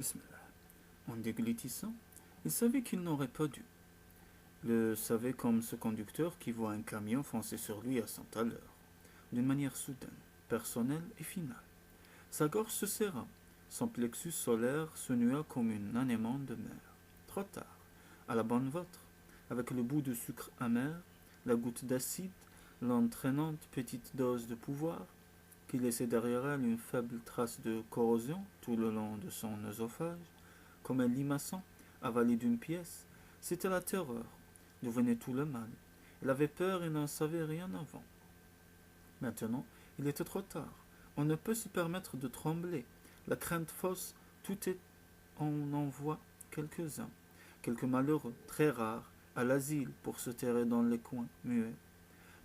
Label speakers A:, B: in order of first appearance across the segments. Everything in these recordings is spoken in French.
A: Bismillah. En déglutissant, il savait qu'il n'aurait pas dû. Le savait comme ce conducteur qui voit un camion foncer sur lui à 100 à l'heure, d'une manière soudaine, personnelle et finale. Sa gorge se serra, son plexus solaire se nua comme une anémone de mer. Trop tard, à la bonne vôtre, avec le bout de sucre amer, la goutte d'acide, l'entraînante petite dose de pouvoir, qui laissait derrière elle une faible trace de corrosion tout le long de son œsophage, comme un limaçon avalé d'une pièce, c'était la terreur, d'où venait tout le mal. Il avait peur et n'en savait rien avant. Maintenant, il était trop tard. On ne peut se permettre de trembler. La crainte fausse, tout est. On en voit quelques-uns, quelques malheureux, très rares, à l'asile pour se terrer dans les coins, muets.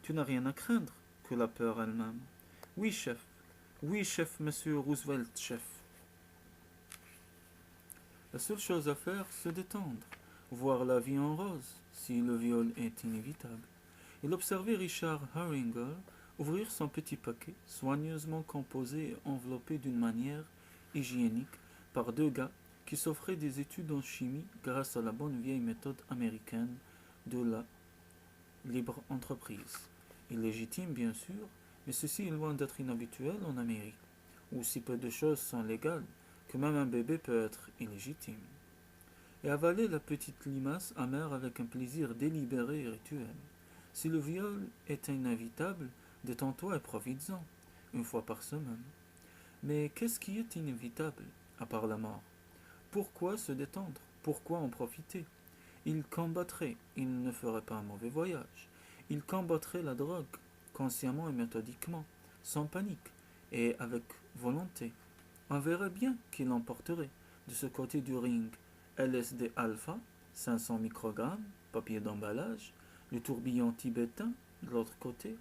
A: Tu n'as rien à craindre que la peur elle-même. Oui, chef. Oui, chef, monsieur Roosevelt, chef. La seule chose à faire, c'est détendre, voir la vie en rose, si le viol est inévitable. Il observait Richard Herringer ouvrir son petit paquet, soigneusement composé et enveloppé d'une manière hygiénique par deux gars qui s'offraient des études en chimie grâce à la bonne vieille méthode américaine de la libre entreprise. Illégitime, bien sûr, mais ceci est loin d'être inhabituel en Amérique, où si peu de choses sont légales que même un bébé peut être illégitime. Et avaler la petite limace amère avec un plaisir délibéré et rituel. Si le viol est inévitable, détends-toi et profites-en, une fois par semaine. Mais qu'est-ce qui est inévitable, à part la mort? Pourquoi se détendre? Pourquoi en profiter? Il combattrait, il ne ferait pas un mauvais voyage. Il combattrait la drogue, consciemment et méthodiquement, sans panique, et avec volonté. On verrait bien qu'il emporterait, de ce côté du ring, LSD alpha, 500 microgrammes, papier d'emballage, le tourbillon tibétain, de l'autre côté,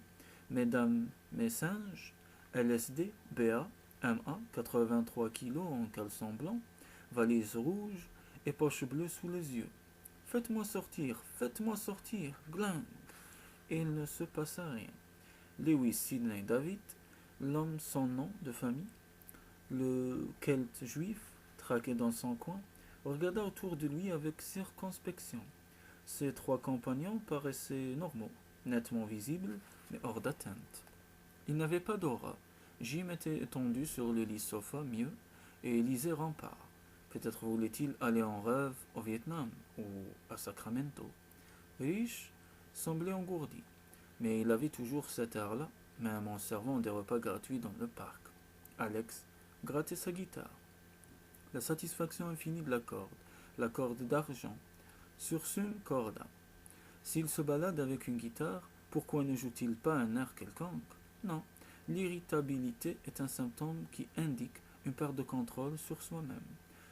A: mesdames, mes singes, LSD, BA, MA, 83 kilos en caleçon blanc, valise rouge et poche bleue sous les yeux. Faites-moi sortir, gling. Et il ne se passa rien. Lewis Sidney David, l'homme sans nom de famille, le celte juif, traqué dans son coin, regarda autour de lui avec circonspection. Ses trois compagnons paraissaient normaux, nettement visibles, mais hors d'atteinte. Il n'avait pas d'aura. Jim était étendu sur le lit sofa mieux et lisait Rempart. Peut-être voulait-il aller en rêve au Vietnam ou à Sacramento. Riche semblait engourdi, mais il avait toujours cet air-là, même en servant des repas gratuits dans le parc. Alex grattait sa guitare. La satisfaction infinie de la corde d'argent, sur une corda. S'il se balade avec une guitare, pourquoi ne joue-t-il pas un air quelconque? Non, l'irritabilité est un symptôme qui indique une perte de contrôle sur soi-même.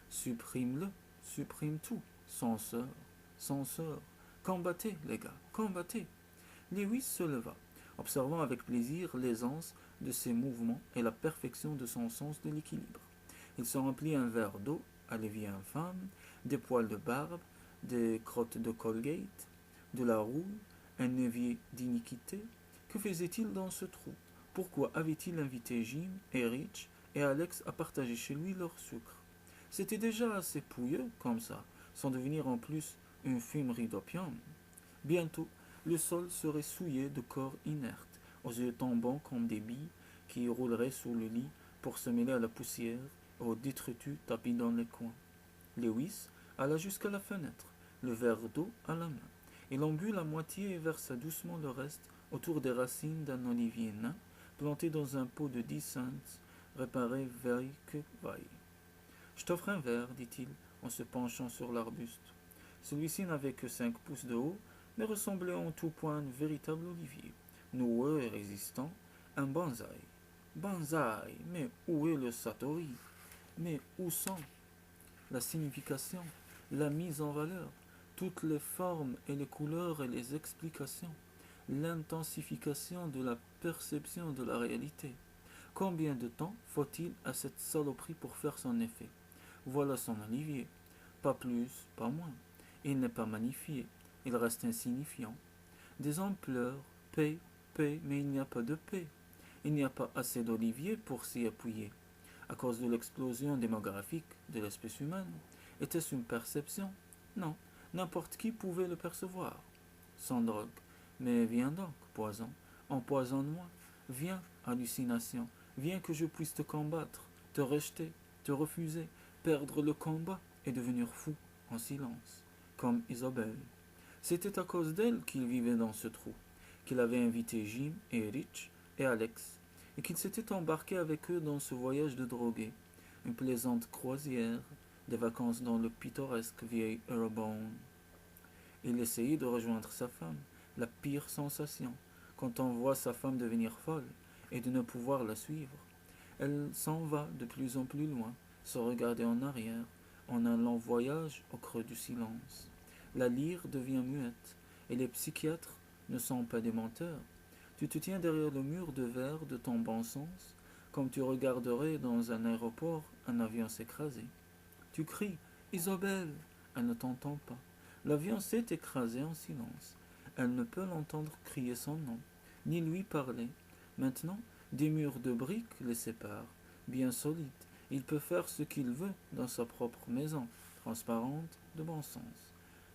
A: Supprime-le, supprime tout, censeur, censeur. Combattez, les gars, combattez. Lewis se leva, observant avec plaisir l'aisance de ses mouvements et la perfection de son sens de l'équilibre. Il se remplit un verre d'eau à l'évier infâme, des poils de barbe, des crottes de Colgate, de la rouille, un évier d'iniquité. Que faisait-il dans ce trou? Pourquoi avait-il invité Jim et Rich et Alex à partager chez lui leur sucre? C'était déjà assez pouilleux comme ça, sans devenir en plus une fumerie d'opium. Bientôt, le sol serait souillé de corps inertes, aux yeux tombants comme des billes qui rouleraient sous le lit pour se mêler à la poussière et aux détritus tapis dans les coins. Lewis alla jusqu'à la fenêtre, le verre d'eau à la main. Il en but la moitié et versa doucement le reste autour des racines d'un olivier nain planté dans un pot de 10 cents, réparé veille que vaille. Je t'offre un verre, dit-il, en se penchant sur l'arbuste. Celui-ci n'avait que 5 pouces de haut, mais ressemblait en tout point à un véritable olivier, noueux et résistant, un bonsaï. Bonsaï, mais où est le satori? Mais où sont la signification, la mise en valeur, toutes les formes et les couleurs et les explications, l'intensification de la perception de la réalité? Combien de temps faut-il à cette saloperie pour faire son effet? Voilà son olivier. Pas plus, pas moins. Il n'est pas magnifié, il reste insignifiant. Des hommes pleurent, paix, paix, mais il n'y a pas de paix. Il n'y a pas assez d'olivier pour s'y appuyer. à cause de l'explosion démographique de l'espèce humaine. Était-ce une perception? Non, n'importe qui pouvait le percevoir. Sans drogue. Mais viens donc, poison, empoisonne-moi. Viens, hallucination, viens que je puisse te combattre, te rejeter, te refuser, perdre le combat et devenir fou en silence, comme Isabelle. C'était à cause d'elle qu'il vivait dans ce trou, qu'il avait invité Jim et Rich et Alex, et qu'il s'était embarqué avec eux dans ce voyage de drogués, une plaisante croisière, des vacances dans le pittoresque vieil Eurobone. Il essayait de rejoindre sa femme, la pire sensation, quand on voit sa femme devenir folle et de ne pouvoir la suivre. Elle s'en va de plus en plus loin, se regarder en arrière, en un long voyage au creux du silence. La lyre devient muette, et les psychiatres ne sont pas des menteurs. Tu te tiens derrière le mur de verre de ton bon sens, comme tu regarderais dans un aéroport un avion s'écraser. Tu cries Isabelle, elle ne t'entend pas. L'avion s'est écrasé en silence. Elle ne peut l'entendre crier son nom, ni lui parler. Maintenant, des murs de briques les séparent, bien solides. Il peut faire ce qu'il veut dans sa propre maison, transparente de bon sens.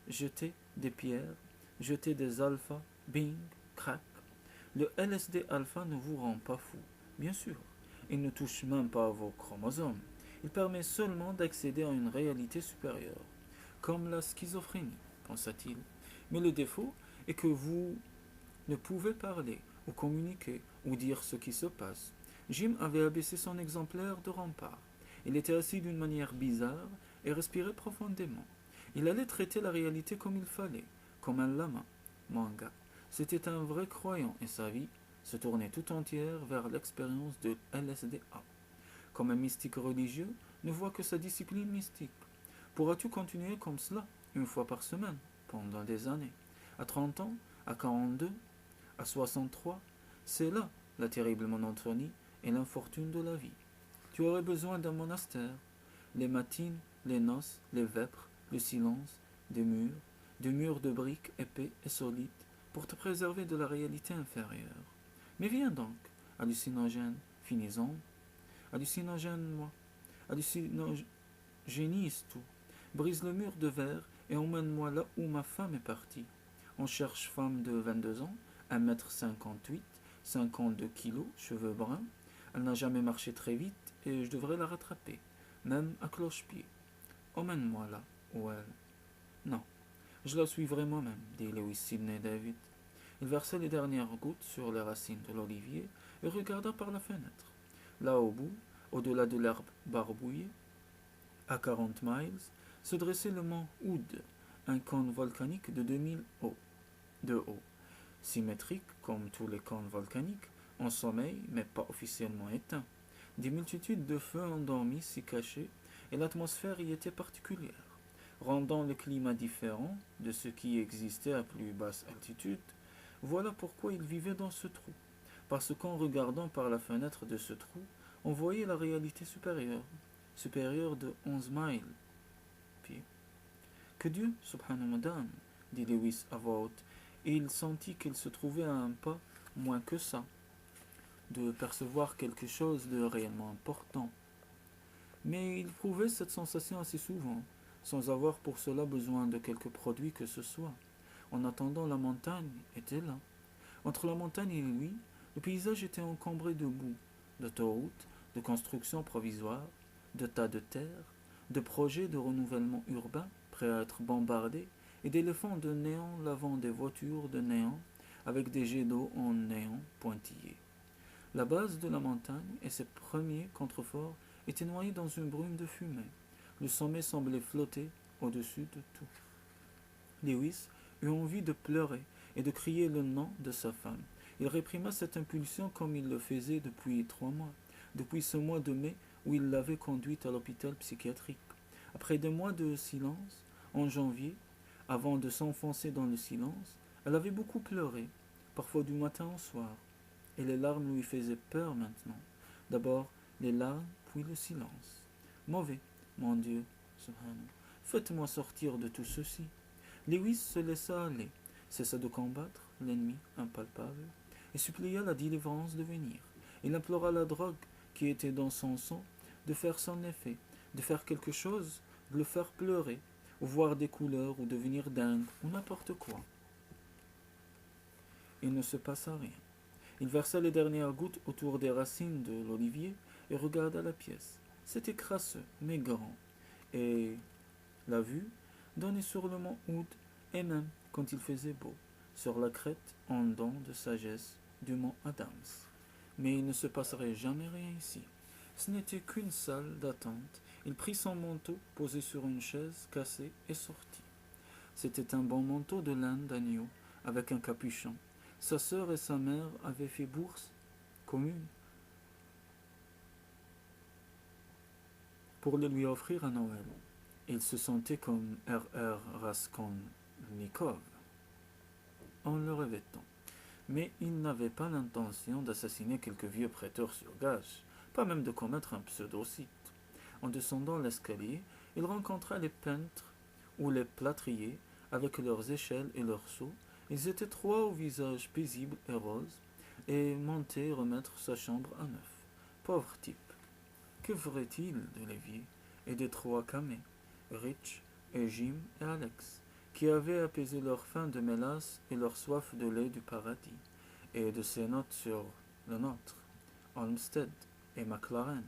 A: Jeter des pierres, jeter des alphas, bing, crack. Le LSD alpha ne vous rend pas fou, bien sûr. Il ne touche même pas à vos chromosomes. Il permet seulement d'accéder à une réalité supérieure, comme la schizophrénie, pensa-t-il. Mais le défaut est que vous ne pouvez parler, ou communiquer, ou dire ce qui se passe. Jim avait abaissé son exemplaire de rempart. Il était assis d'une manière bizarre et respirait profondément. Il allait traiter la réalité comme il fallait, comme un lama, manga. C'était un vrai croyant et sa vie se tournait tout entière vers l'expérience de LSDA. Comme un mystique religieux ne voit que sa discipline mystique. Pourras-tu continuer comme cela, une fois par semaine, pendant des années? À 30 ans, à 42, à 63, c'est là la terrible monotonie et l'infortune de la vie. Tu aurais besoin d'un monastère, les matines, les noces, les vêpres, le silence, des murs de briques épais et solides, pour te préserver de la réalité inférieure. Mais viens donc, hallucinogène, finissons. Hallucinogène, moi. Hallucinogénise tout. Brise le mur de verre et emmène-moi là où ma femme est partie. On cherche femme de 22 ans, 1,58 m, 52 kilos, cheveux bruns. Elle n'a jamais marché très vite et je devrais la rattraper, même à cloche-pied. Emmène-moi là où elle. Non, je la suivrai moi-même, dit Lewis Sidney David. Il versa les dernières gouttes sur les racines de l'olivier et regarda par la fenêtre. Là au bout, au-delà de l'herbe barbouillée, à 40 miles, se dressait le mont Hood, un cône volcanique de 2000 de haut, symétrique comme tous les cônes volcaniques, en sommeil mais pas officiellement éteint. Des multitudes de feux endormis s'y cachaient et l'atmosphère y était particulière, rendant le climat différent de ce qui existait à plus basse altitude. Voilà pourquoi il vivait dans ce trou, parce qu'en regardant par la fenêtre de ce trou, on voyait la réalité supérieure de 11 miles. Puis, que Dieu, subhanahu wa ta'ala, dit Lewis à voix haute, et il sentit qu'il se trouvait à un pas, moins que ça, de percevoir quelque chose de réellement important. Mais il prouvait cette sensation assez souvent, sans avoir pour cela besoin de quelque produit que ce soit. En attendant, la montagne était là. Entre la montagne et lui, le paysage était encombré de boue, d'autoroutes, de constructions provisoires, de tas de terre, de projets de renouvellement urbain prêts à être bombardés, et d'éléphants de néant lavant des voitures de néant avec des jets d'eau en néant pointillés. La base de la montagne et ses premiers contreforts étaient noyés dans une brume de fumée. Le sommet semblait flotter au-dessus de tout. Lewis eut envie de pleurer et de crier le nom de sa femme. Il réprima cette impulsion comme il le faisait depuis 3 mois, depuis ce mois de mai où il l'avait conduite à l'hôpital psychiatrique. Après 2 mois de silence, en janvier, avant de s'enfoncer dans le silence, elle avait beaucoup pleuré, parfois du matin au soir, et les larmes lui faisaient peur maintenant. D'abord les larmes, puis le silence. Mauvais, mon Dieu, subhanallah, faites-moi sortir de tout ceci. Lewis se laissa aller, cessa de combattre l'ennemi impalpable, et supplia la délivrance de venir. Il implora la drogue qui était dans son sang de faire son effet, de faire quelque chose, de le faire pleurer, ou voir des couleurs, ou devenir dingue, ou n'importe quoi. Il ne se passa rien. Il versa les dernières gouttes autour des racines de l'olivier et regarda la pièce. C'était crasseux, mais grand, et la vue donnait sur le mont Hood, et même, quand il faisait beau, sur la crête en dents de sagesse du mont Adams. Mais il ne se passerait jamais rien ici. Ce n'était qu'une salle d'attente. Il prit son manteau, posé sur une chaise cassée, et sortit. C'était un bon manteau de laine d'agneau, avec un capuchon. Sa sœur et sa mère avaient fait bourse commune pour le lui offrir à Noël. Il se sentait comme R.R. Raskolnikov en le revêtant. Mais il n'avait pas l'intention d'assassiner quelques vieux prêteurs sur gage, pas même de commettre un pseudocide. En descendant l'escalier, il rencontra les peintres ou les plâtriers avec leurs échelles et leurs seaux. Ils étaient trois au visage paisible et rose, et montaient remettre sa chambre à neuf. Pauvre type! Que ferait-il de l'évier et des trois camés, Rich et Jim et Alex, qui avaient apaisé leur faim de mélasse et leur soif de lait du paradis, et de ses notes sur le nôtre, Olmsted et McLaren,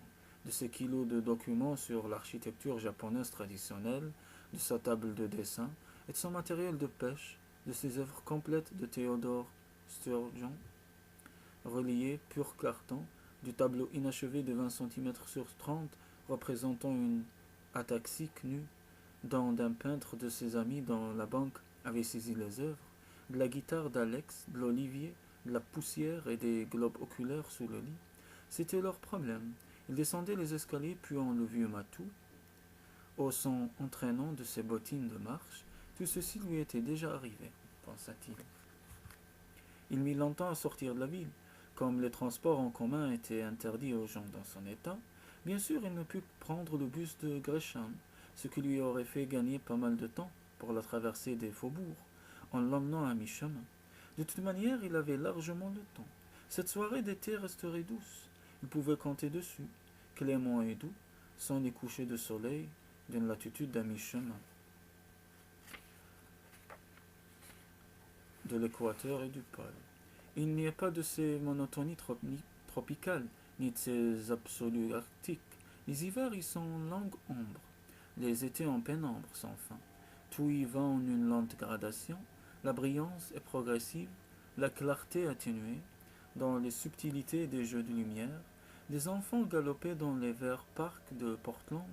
A: de ses kilos de documents sur l'architecture japonaise traditionnelle, de sa table de dessin et de son matériel de pêche, de ses œuvres complètes de Theodore Sturgeon, reliées pur carton, du tableau inachevé de 20 cm sur 30 représentant une ataxique nue, d'un peintre de ses amis dont la banque avait saisi les œuvres, de la guitare d'Alex, de l'olivier, de la poussière et des globes oculaires sous le lit. C'était leur problème. Il descendait les escaliers puant le vieux matou, au son entraînant de ses bottines de marche. Tout ceci lui était déjà arrivé, pensa-t-il. Il mit longtemps à sortir de la ville. Comme les transports en commun étaient interdits aux gens dans son état, bien sûr il ne put prendre le bus de Gresham, ce qui lui aurait fait gagner pas mal de temps pour la traversée des faubourgs, en l'emmenant à mi-chemin. De toute manière, il avait largement le temps. Cette soirée d'été resterait douce. Il pouvait compter dessus, clément et doux, sans les couchers de soleil d'une latitude d'à mi-chemin de l'équateur et du pôle. Il n'y a pas de ces monotonies tropicales, ni de ces absolus arctiques. Les hivers y sont longue ombre, les étés en pénombre sans fin. Tout y va en une lente gradation, la brillance est progressive, la clarté atténuée, dans les subtilités des jeux de lumière. Des enfants galopaient dans les verts parcs de Portland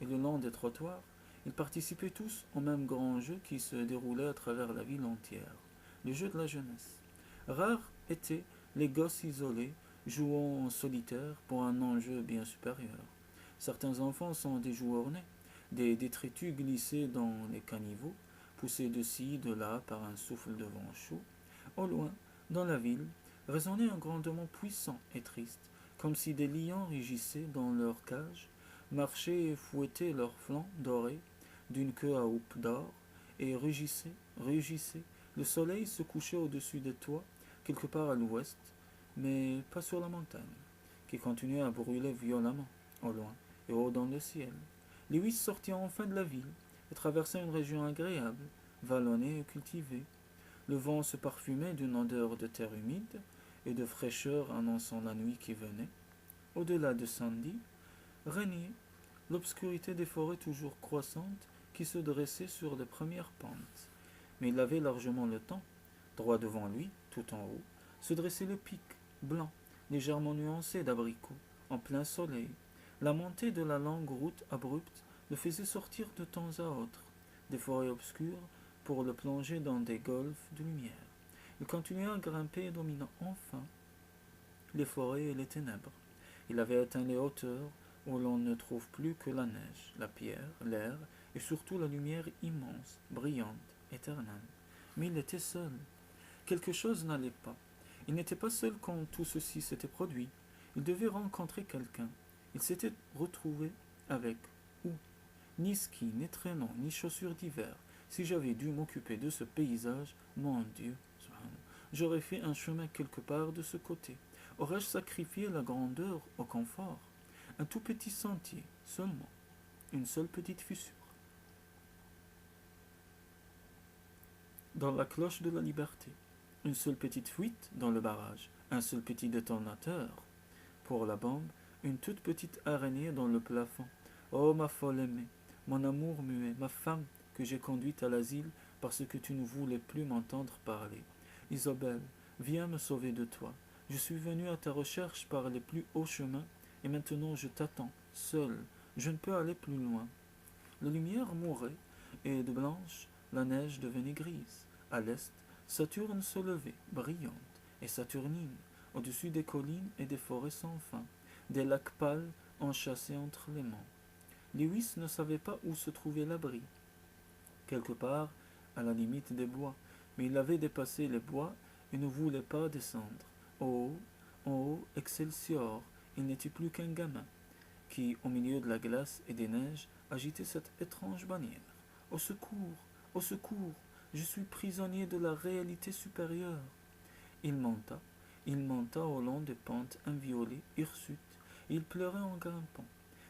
A: et le long des trottoirs. Ils participaient tous au même grand jeu qui se déroulait à travers la ville entière, le jeu de la jeunesse. Rares étaient les gosses isolés, jouant en solitaire pour un enjeu bien supérieur. Certains enfants sont des joueurs nés, des détritus glissés dans les caniveaux, poussés de ci, de là par un souffle de vent chaud. Au loin, dans la ville, résonnait un grondement puissant et triste, comme si des lions rugissaient dans leur cage, marchaient et fouettaient leurs flancs dorés d'une queue à houppe d'or, et rugissaient. Le soleil se couchait au-dessus des toits, quelque part à l'ouest, mais pas sur la montagne, qui continuait à brûler violemment, au loin et haut dans le ciel. Lewis sortit enfin de la ville et traversa une région agréable, vallonnée et cultivée. Le vent se parfumait d'une odeur de terre humide et de fraîcheur annonçant la nuit qui venait. Au-delà de Sandy, régnait l'obscurité des forêts toujours croissantes qui se dressaient sur les premières pentes. Mais il avait largement le temps. Droit devant lui, tout en haut, se dressait le pic, blanc, légèrement nuancé d'abricots, en plein soleil. La montée de la longue route abrupte le faisait sortir de temps à autre des forêts obscures pour le plonger dans des golfs de lumière. Il continua à grimper, dominant enfin les forêts et les ténèbres. Il avait atteint les hauteurs où l'on ne trouve plus que la neige, la pierre, l'air et surtout la lumière immense, brillante, éternelle. Mais il était seul. Quelque chose n'allait pas. Il n'était pas seul quand tout ceci s'était produit. Il devait rencontrer quelqu'un. Il s'était retrouvé avec où? Ni ski, ni traîneau, ni chaussures d'hiver. Si j'avais dû m'occuper de ce paysage, mon Dieu, j'aurais fait un chemin quelque part de ce côté. Aurais-je sacrifié la grandeur au confort? Un tout petit sentier, seulement. Une seule petite fissure. Dans la cloche de la liberté. Une seule petite fuite dans le barrage. Un seul petit détonateur. Pour la bombe, une toute petite araignée dans le plafond. Oh, ma folle aimée, mon amour muet, ma femme que j'ai conduite à l'asile parce que tu ne voulais plus m'entendre parler. Isobel, viens me sauver de toi. Je suis venu à ta recherche par les plus hauts chemins, et maintenant je t'attends, seul. Je ne peux aller plus loin. La lumière mourait, et de blanche, la neige devenait grise. À l'est, Saturne se levait, brillante et saturnine, au-dessus des collines et des forêts sans fin, des lacs pâles enchâssés entre les monts. Lewis ne savait pas où se trouvait l'abri. Quelque part, à la limite des bois, mais il avait dépassé les bois et ne voulait pas descendre. En haut, Excelsior, il n'était plus qu'un gamin, qui, au milieu de la glace et des neiges, agitait cette étrange bannière. Au secours, au secours, je suis prisonnier de la réalité supérieure. Il monta au long des pentes inviolées, hirsutes, et il pleurait en grimpant.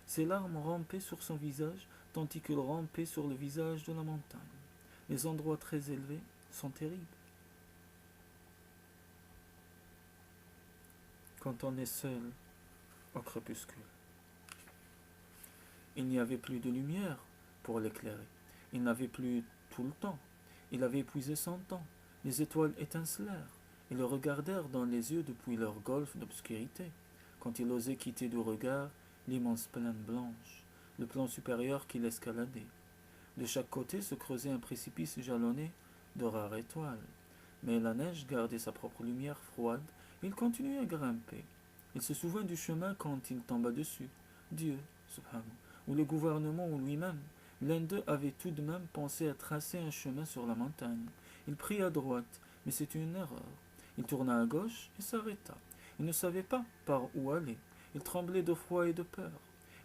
A: Ses larmes rampaient sur son visage, tandis qu'il rampait sur le visage de la montagne. Les endroits très élevés sont terribles. Quand on est seul au crépuscule. Il n'y avait plus de lumière pour l'éclairer. Il n'avait plus tout le temps. Il avait épuisé son temps. Les étoiles étincelèrent et le regardèrent dans les yeux depuis leur golfe d'obscurité, quand il osait quitter du regard l'immense plaine blanche, le plan supérieur qu'il escaladait. De chaque côté se creusait un précipice jalonné de rares étoiles. Mais la neige gardait sa propre lumière froide et il continuait à grimper. Il se souvint du chemin quand il tomba dessus. Dieu, subhanahu, ou le gouvernement ou lui-même. L'un d'eux avait tout de même pensé à tracer un chemin sur la montagne. Il prit à droite, mais c'était une erreur. Il tourna à gauche et s'arrêta. Il ne savait pas par où aller. Il tremblait de froid et de peur.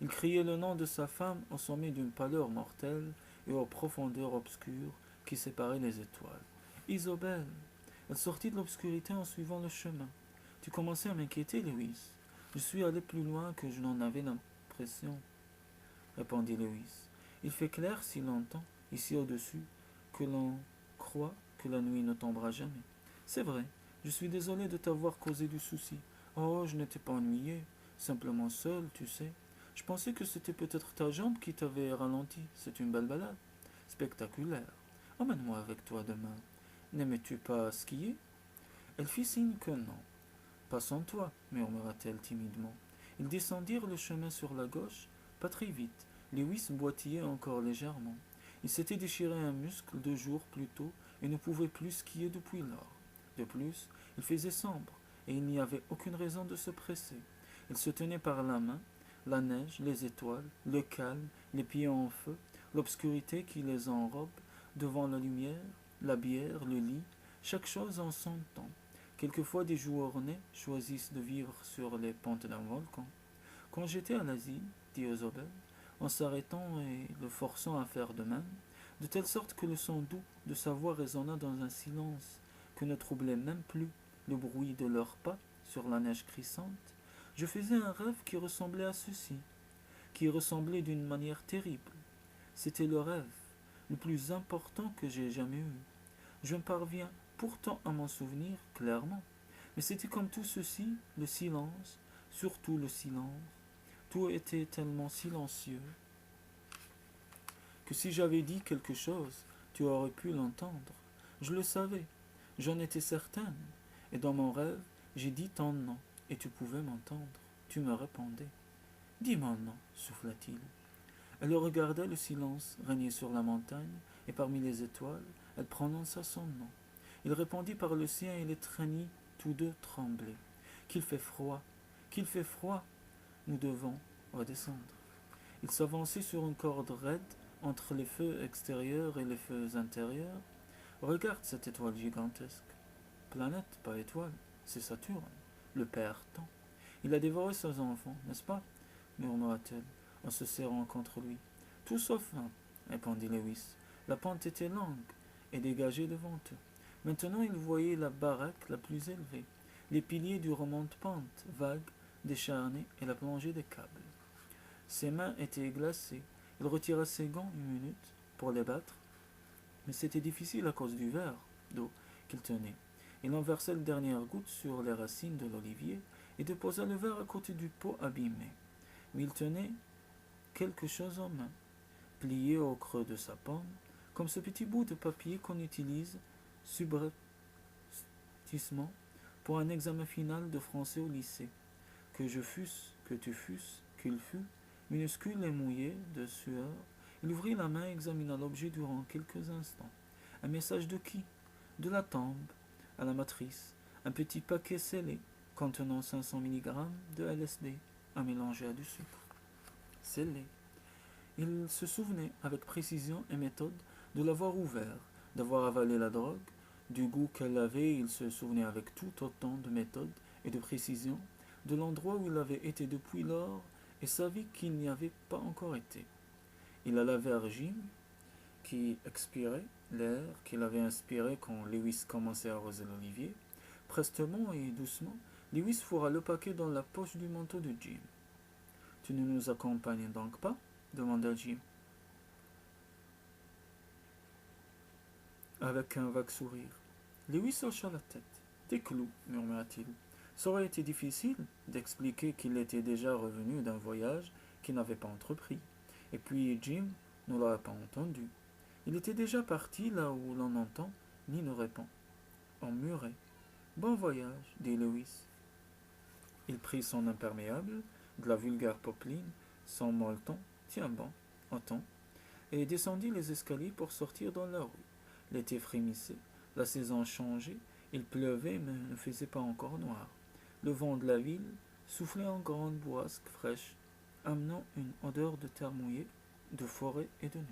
A: Il criait le nom de sa femme au sommet d'une pâleur mortelle et aux profondeurs obscures qui séparaient les étoiles. Isobel. Elle sortit de l'obscurité en suivant le chemin. Tu commençais à m'inquiéter, Lewis. Je suis allé plus loin que je n'en avais l'impression, répondit Lewis. Il fait clair si longtemps, ici au-dessus, que l'on croit que la nuit ne tombera jamais. C'est vrai, je suis désolé de t'avoir causé du souci. Oh, je n'étais pas ennuyé, simplement seul, tu sais. Je pensais que c'était peut-être ta jambe qui t'avait ralenti. C'est une belle balade. Spectaculaire. Emmène-moi avec toi demain. N'aimais-tu pas skier? Elle fit signe que non. Pas sans toi, murmura-t-elle timidement. Ils descendirent le chemin sur la gauche, pas très vite. Lewis boitillait encore légèrement. Il s'était déchiré un muscle 2 jours plus tôt et ne pouvait plus skier depuis lors. De plus, il faisait sombre et il n'y avait aucune raison de se presser. Ils se tenaient par la main, la neige, les étoiles, le calme, les pieds en feu, l'obscurité qui les enrobe, devant la lumière, la bière, le lit, chaque chose en son temps. Quelquefois des journées choisissent de vivre sur les pentes d'un volcan. Quand j'étais à l'asile, dit Isobel, en s'arrêtant et le forçant à faire de même, de telle sorte que le son doux de sa voix résonna dans un silence que ne troublait même plus le bruit de leurs pas sur la neige crissante, je faisais un rêve qui ressemblait à ceci, qui ressemblait d'une manière terrible. C'était le rêve le plus important que j'ai jamais eu. Je me parviens pourtant à m'en souvenir clairement, mais c'était comme tout ceci, le silence, surtout le silence. Tout était tellement silencieux que si j'avais dit quelque chose, tu aurais pu l'entendre. Je le savais, j'en étais certaine, et dans mon rêve, j'ai dit ton nom, et tu pouvais m'entendre. Tu me répondais. Dis mon nom, souffla-t-il. Elle regardait le silence régner sur la montagne, et parmi les étoiles, elle prononça son nom. Il répondit par le sien et les traînit tous deux trembler. Qu'il fait froid, qu'il fait froid, nous devons redescendre. Il s'avançait sur une corde raide entre les feux extérieurs et les feux intérieurs. Regarde cette étoile gigantesque. Planète, pas étoile, c'est Saturne, le père temps. Il a dévoré ses enfants, n'est-ce pas? Murmura-t-elle, en se serrant contre lui. Tout sauf un, répondit Lewis. La pente était longue et dégagée devant eux. Maintenant ils voyaient la baraque la plus élevée, les piliers du remonte-pente, vagues, décharnés et la plongée des câbles. Ses mains étaient glacées. Il retira ses gants une minute pour les battre, mais c'était difficile à cause du verre d'eau qu'il tenait. Il en versa une dernière goutte sur les racines de l'olivier et déposa le verre à côté du pot abîmé. Mais il tenait quelque chose en main, plié au creux de sa paume, comme ce petit bout de papier qu'on utilise subrepticement pour un examen final de français au lycée. Que je fusse, que tu fusses, qu'il fût, minuscule et mouillé de sueur, il ouvrit la main et examina l'objet durant quelques instants. Un message de qui? De la tombe à la matrice, un petit paquet scellé contenant 500 mg de LSD à mélanger à du sucre. Scellé. Il se souvenait avec précision et méthode de l'avoir ouvert, d'avoir avalé la drogue, du goût qu'elle avait. Il se souvenait avec tout autant de méthode et de précision de l'endroit où il avait été depuis lors et savait qu'il n'y avait pas encore été. Il alla vers Jim, qui expirait l'air qu'il avait inspiré quand Lewis commençait à arroser l'olivier. Prestement et doucement, Lewis fourra le paquet dans la poche du manteau de Jim. « Tu ne nous accompagnes donc pas ?» demanda Jim, avec un vague sourire. Lewis hocha la tête. « Des clous, murmura-t-il. Ça aurait été difficile d'expliquer qu'il était déjà revenu d'un voyage qu'il n'avait pas entrepris. Et puis Jim ne l'aurait pas entendu. Il était déjà parti là où l'on n'entend ni ne répond. On murait. Bon voyage, dit Lewis. Il prit son imperméable, de la vulgaire popeline, son molleton, tiens bon, attends, et descendit les escaliers pour sortir dans la rue. L'été frémissait, la saison changeait, il pleuvait mais ne faisait pas encore noir. Le vent de la ville soufflait en grandes bourrasques fraîches, amenant une odeur de terre mouillée, de forêt et de nuit.